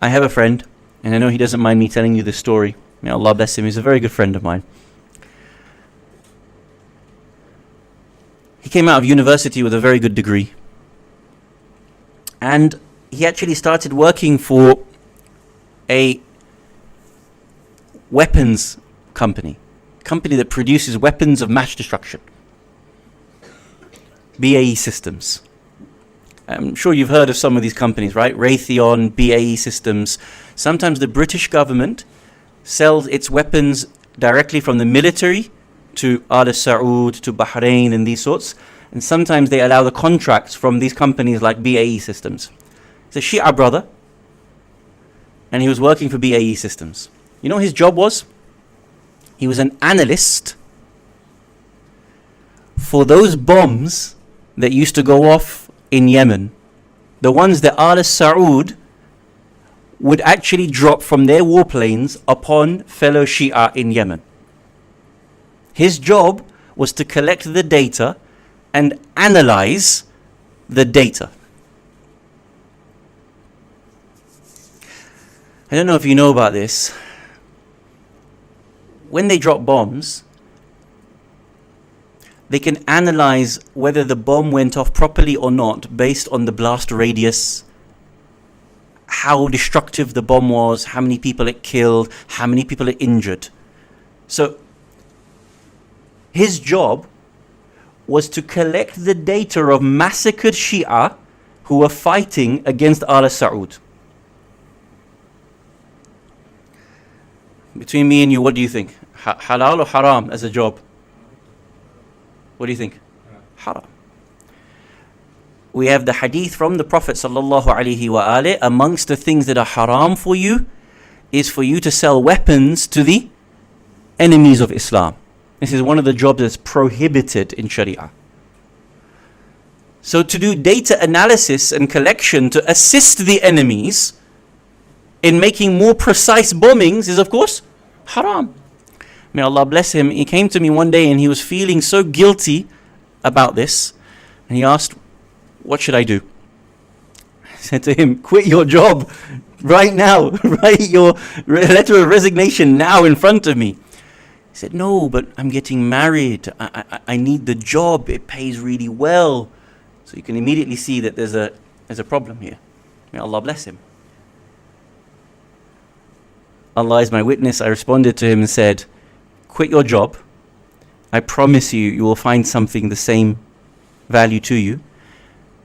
I have a friend, and I know he doesn't mind me telling you this story. May Allah bless him. He's a very good friend of mine. He came out of university with a very good degree. And he actually started working for a weapons company that produces weapons of mass destruction. BAE Systems. I'm sure you've heard of some of these companies, right? Raytheon, BAE Systems. Sometimes the British government sells its weapons directly from the military to Al Saud, to Bahrain and these sorts. And sometimes they allow the contracts from these companies like BAE Systems. He's a Shia brother, and he was working for BAE Systems. You know what his job was? He was an analyst for those bombs that used to go off in Yemen. The ones that Al Saud would actually drop from their warplanes upon fellow Shia in Yemen. His job was to collect the data and analyze the data. I don't know if you know about this. When they drop bombs, they can analyze whether the bomb went off properly or not based on the blast radius, how destructive the bomb was, how many people it killed, how many people it injured. So his job was to collect the data of massacred Shia who were fighting against Al Saud. Between me and you, what do you think? Halal or haram as a job? What do you think? Haram. We have the hadith from the Prophet sallallahu alaihi wasallam. Amongst the things that are haram for you is for you to sell weapons to the enemies of Islam. This is one of the jobs that's prohibited in Sharia. So to do data analysis and collection to assist the enemies in making more precise bombings is of course haram. May Allah bless him. He came to me one day and he was feeling so guilty about this. And he asked, what should I do? I said to him, quit your job right now. Write your letter of resignation now in front of me. He said, no, but I'm getting married. I need the job. It pays really well. So you can immediately see that there's a problem here. May Allah bless him. Allah is my witness. I responded to him and said, quit your job. I promise you, you will find something the same value to you.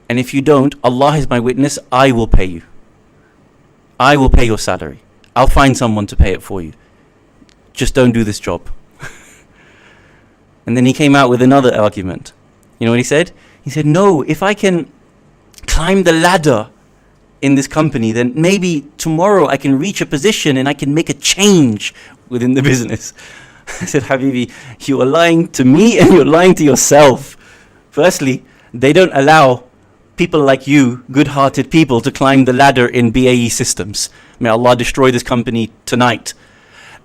And if you don't, Allah is my witness, I will pay you. I will pay your salary. I'll find someone to pay it for you. Just don't do this job. And then he came out with another argument. You know what he said? He said, no, if I can climb the ladder in this company, then maybe tomorrow I can reach a position and I can make a change within the business. I said, Habibi, you are lying to me and you're lying to yourself. Firstly, they don't allow people like you, good-hearted people, to climb the ladder in BAE Systems. May Allah destroy this company tonight.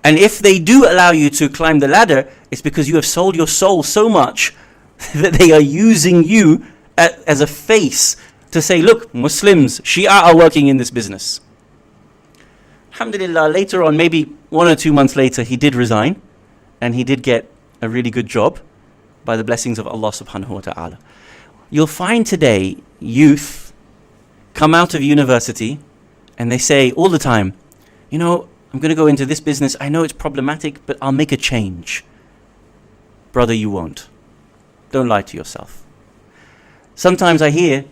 And if they do allow you to climb the ladder, it's because you have sold your soul so much that they are using you as a face to say, look, Muslims, Shia are working in this business. Alhamdulillah, later on, maybe 1 or 2 months later, he did resign and he did get a really good job by the blessings of Allah subhanahu wa ta'ala. You'll find today youth come out of university and they say all the time, you know, I'm going to go into this business. I know it's problematic, but I'll make a change. Brother, you won't. Don't lie to yourself. Sometimes I hear,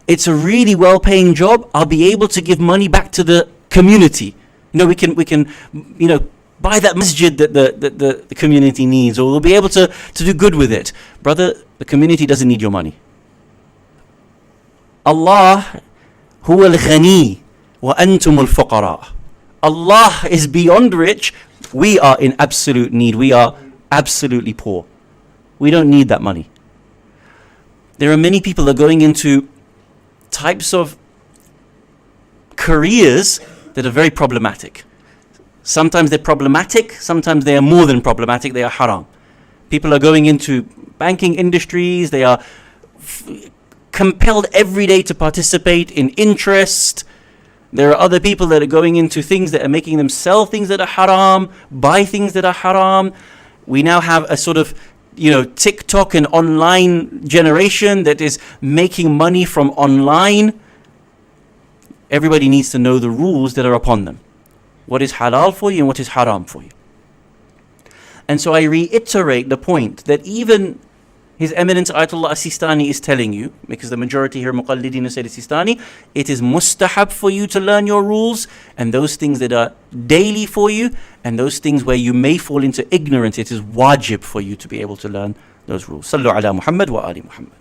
it's a really well-paying job. I'll be able to give money back to the community. You know, we can, you know, buy that masjid that the community needs, or we'll be able to do good with it. Brother, the community doesn't need your money. Allah huwa al-ghani wa antum al-fuqara. Allah is beyond rich. We are in absolute need. We are absolutely poor. We don't need that money. There are many people that are going into types of careers that are very problematic. Sometimes they're problematic, sometimes they are more than problematic, they are haram. People are going into banking industries, they are compelled every day to participate in interest. There are other people that are going into things that are making them sell things that are haram, buy things that are haram. We now have a sort of, TikTok and online generation that is making money from online. Everybody needs to know the rules that are upon them. What is halal for you and what is haram for you. And so I reiterate the point that even His Eminence Ayatollah As-Sistani is telling you, because the majority here Muqallidin Sayyid As-Sistani, it is mustahab for you to learn your rules, and those things that are daily for you, and those things where you may fall into ignorance, it is wajib for you to be able to learn those rules. Sallu ala Muhammad wa ali Muhammad.